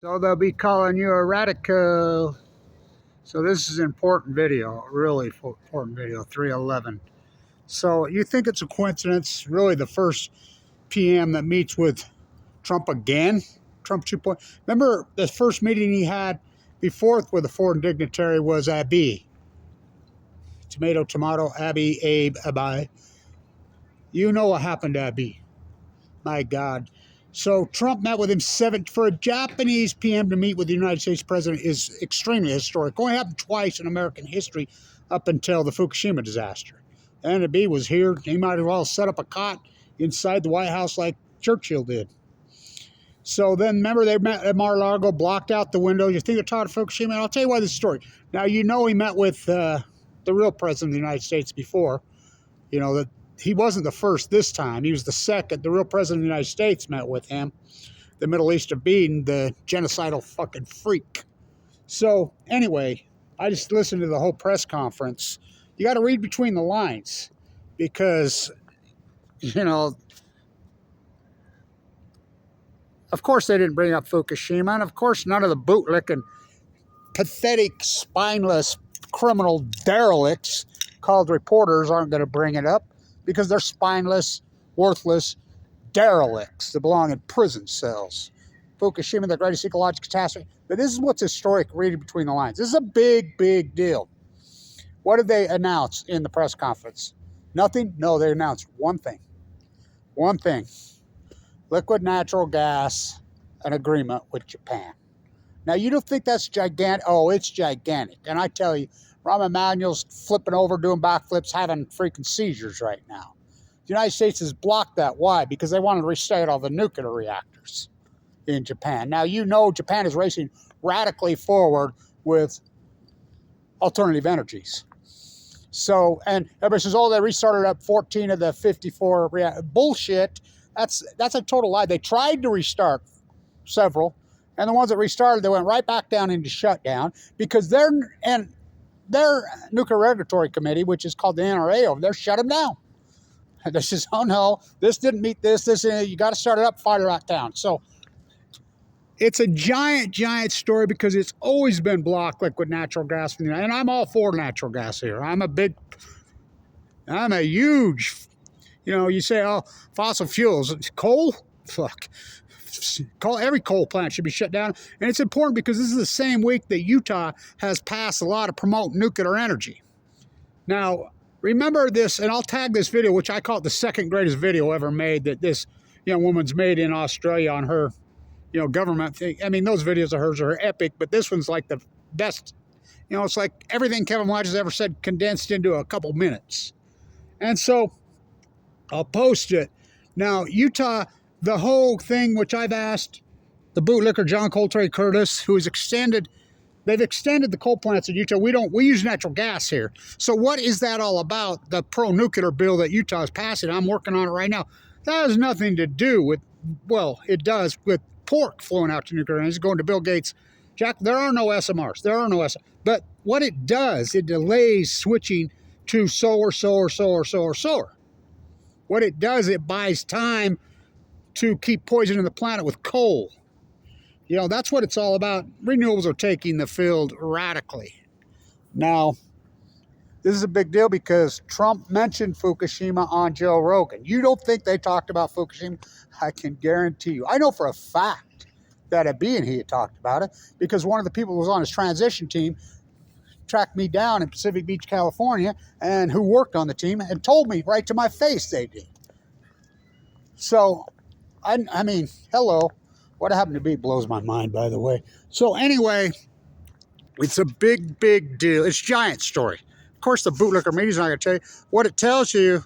So they'll be calling you a radical. So this is an important video, really important video, 311. So you think it's a coincidence, really the first PM that meets with Trump again? Trump 2.0. Remember the first meeting he had before with a foreign dignitary was Abiy. Tomato, tomato, Abiy, Abe, Abai. You know what happened to Abiy. My God. So Trump met with him for a Japanese PM to meet with the United States president is extremely historic. Only happened twice in American history up until the Fukushima disaster. And Abiy was here. He might as well set up a cot inside the White House like Churchill did. So then, remember, they met at Mar-a-Lago, blocked out the window. You think they're taught at Fukushima? And I'll tell you why this story. Now, you know he met with the real president of the United States before. You know, that he wasn't the first this time. He was the second. The real president of the United States met with him. The Middle Eastern being the genocidal fucking freak. So, anyway, I just listened to the whole press conference. You got to read between the lines because, you know, of course they didn't bring up Fukushima, and of course none of the bootlicking, pathetic, spineless, criminal derelicts called reporters aren't going to bring it up because they're spineless, worthless derelicts that belong in prison cells. Fukushima, the greatest ecological catastrophe. But this is what's historic, reading between the lines. This is a big, big deal. What did they announce in the press conference? Nothing? No, they announced one thing. One thing. Liquid natural gas, an agreement with Japan. Now, you don't think that's gigantic? Oh, it's gigantic. And I tell you, Rahm Emanuel's flipping over, doing backflips, having freaking seizures right now. The United States has blocked that. Why? Because they want to restart all the nuclear reactors in Japan. Now, you know Japan is racing radically forward with alternative energies. So, and everybody says, oh, they restarted up 14 of the 54 bullshit. That's a total lie. They tried to restart several, and the ones that restarted, they went right back down into shutdown because their nuclear regulatory committee, which is called the NRA over there, shut them down. And they says, oh no, this didn't meet this, you got to start it up, fire it right down. So it's a giant, giant story because it's always been blocked liquid natural gas from the United. And I'm all for natural gas here. I'm a huge, you know, you say, oh, fossil fuels, coal? Fuck. Every coal plant should be shut down. And it's important because this is the same week that Utah has passed a law to promote nuclear energy. Now, remember this, and I'll tag this video, which I call it the second greatest video ever made that this young woman's made in Australia on her, you know, government thing. I mean, those videos of hers are epic, but this one's like the best. You know, it's like everything Kevin Lodge has ever said condensed into a couple minutes. And so I'll post it. Now, Utah, the whole thing, which I've asked the bootlicker John Coltrane Curtis, who has extended, they've extended the coal plants in Utah. We use natural gas here. So what is that all about? The pro-nuclear bill that Utah is passing, I'm working on it right now. That has nothing to do with, well, it does with pork flowing out to nuclear energy, going to Bill Gates. Jack, there are no SMRs. There are no SMRs. But what it does, it delays switching to solar. What it does, it buys time to keep poisoning the planet with coal. You know, that's what it's all about. Renewables are taking the field radically. Now, this is a big deal because Trump mentioned Fukushima on Joe Rogan. You don't think they talked about Fukushima? I can guarantee you. I know for a fact that Abiy and he had talked about it because one of the people who was on his transition team tracked me down in Pacific Beach, California, and who worked on the team and told me right to my face they did. So, I mean, hello. What happened to be blows my mind, by the way. So anyway, it's a big, big deal. It's a giant story. Of course, the bootlicker media's not going to tell you. What it tells you,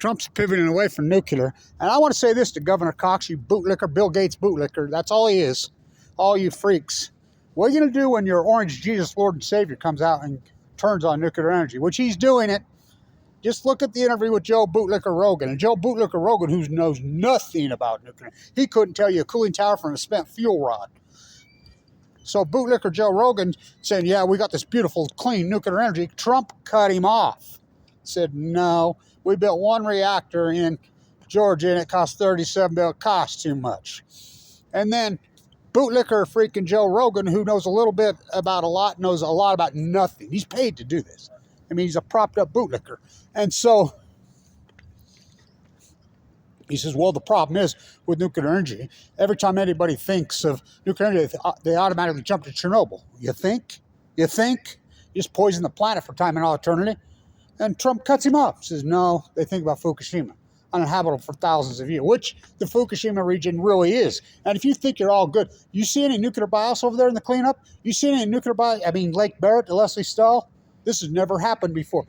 Trump's pivoting away from nuclear. And I want to say this to Governor Cox, you bootlicker, Bill Gates bootlicker. That's all he is. All you freaks. What are you going to do when your orange Jesus Lord and Savior comes out and turns on nuclear energy? Which he's doing it. Just look at the interview with Joe Bootlicker Rogan. And Joe Bootlicker Rogan, who knows nothing about nuclear, he couldn't tell you a cooling tower from a spent fuel rod. So Bootlicker Joe Rogan saying, yeah, we got this beautiful, clean nuclear energy. Trump cut him off. Said, no, we built one reactor in Georgia and it cost $37 billion. It cost too much. And then bootlicker freaking Joe Rogan, who knows a little bit about a lot, knows a lot about nothing. He's paid to do this. I mean, he's a propped up bootlicker. And so he says, well, the problem is with nuclear energy, every time anybody thinks of nuclear energy, they automatically jump to Chernobyl. You think? You think? You just poison the planet for time and all eternity? And Trump cuts him off. Says, no, they think about Fukushima, uninhabitable for thousands of years, which the Fukushima region really is. And if you think you're all good, you see any nuclear bios over there in the cleanup? You see any nuclear bios? I mean, Lake Barrett, the Leslie Stahl? This has never happened before.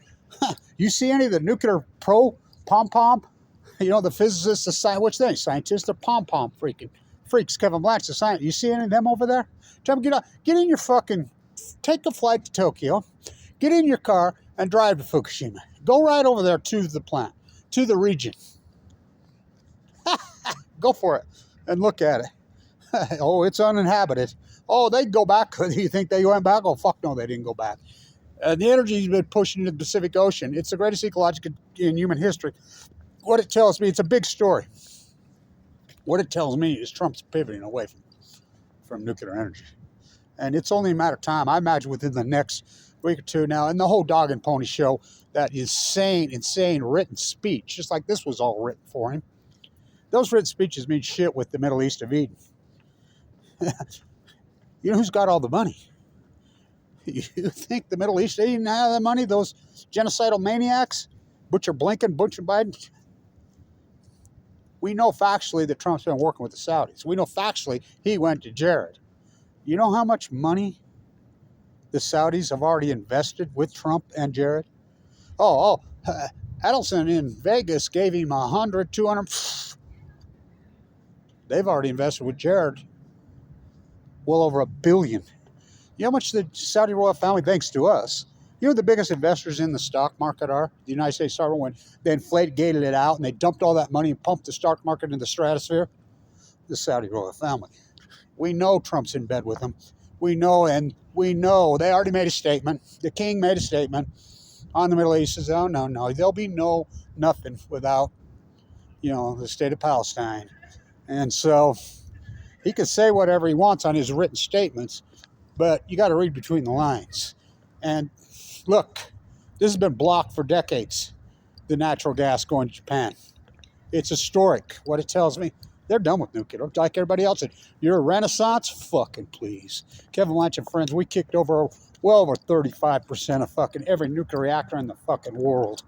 You see any of the nuclear pom-pom? You know, the physicists, the scientists, which they scientists, they're pom-pom freaks. Kevin Black's a scientist. You see any of them over there? Tell them, get in your fucking, take a flight to Tokyo, get in your car, and drive to Fukushima. Go right over there to the plant, to the region. Go for it and look at it. Oh, it's uninhabited. Oh, they'd go back. You think they went back? Oh, fuck no, they didn't go back. The energy's been pushing into the Pacific Ocean. It's the greatest ecological in human history. What it tells me, it's a big story. What it tells me is Trump's pivoting away from nuclear energy. And it's only a matter of time. I imagine within the next week or two now, and the whole dog and pony show, that insane written speech, just like this was all written for him. Those written speeches mean shit with the Middle East of Eden. You know who's got all the money? You think the Middle East didn't have the money? Those genocidal maniacs? Butcher Blinken, Butcher Biden? We know factually that Trump's been working with the Saudis. We know factually he went to Jared. You know how much money the Saudis have already invested with Trump and Jared? Adelson in Vegas gave him 100, 200. They've already invested with Jared well over $1 billion. You know how much the Saudi royal family, thanks to us, you know the biggest investors in the stock market are? The United States sovereign, when they gated it out and they dumped all that money and pumped the stock market into the stratosphere? The Saudi royal family. We know Trump's in bed with them. We know they already made a statement. The king made a statement on the Middle East. Says, oh, no, there'll be nothing without, the state of Palestine. And so he could say whatever he wants on his written statements, but you got to read between the lines. And look, this has been blocked for decades, the natural gas going to Japan. It's historic. What it tells me, they're done with nuclear. Like everybody else said, you're a renaissance? Fucking please. Kevin Lynch and friends, we kicked over well over 35% of fucking every nuclear reactor in the fucking world,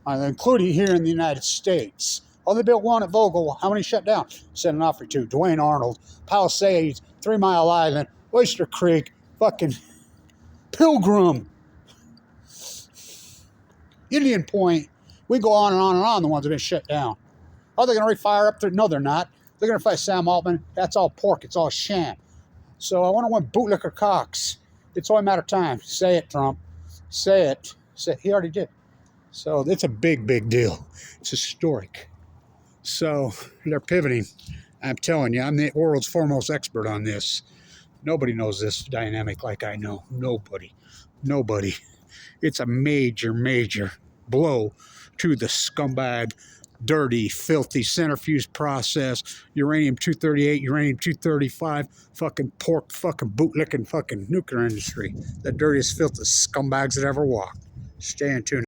including here in the United States. Oh, they built one at Vogel. How many shut down? Sent an offer to Dwayne Arnold, Palisades, 3 Mile Island, Oyster Creek, fucking Pilgrim, Indian Point. We go on and on and on, the ones that have been shut down. Are they going to refire up there? No, they're not. They're going to fight Sam Altman. That's all pork. It's all sham. So I want to win bootlicker Cox. It's only a matter of time. Say it, Trump. Say it. He already did. So it's a big deal. It's historic. So they're pivoting. I'm telling you, I'm the world's foremost expert on this. Nobody knows this dynamic like I know. Nobody. It's a major blow to the scumbag, dirty, filthy centrifuge process, uranium-238, uranium-235, fucking pork, fucking bootlicking, fucking nuclear industry. The dirtiest, filthiest scumbags that ever walked. Stay in tune.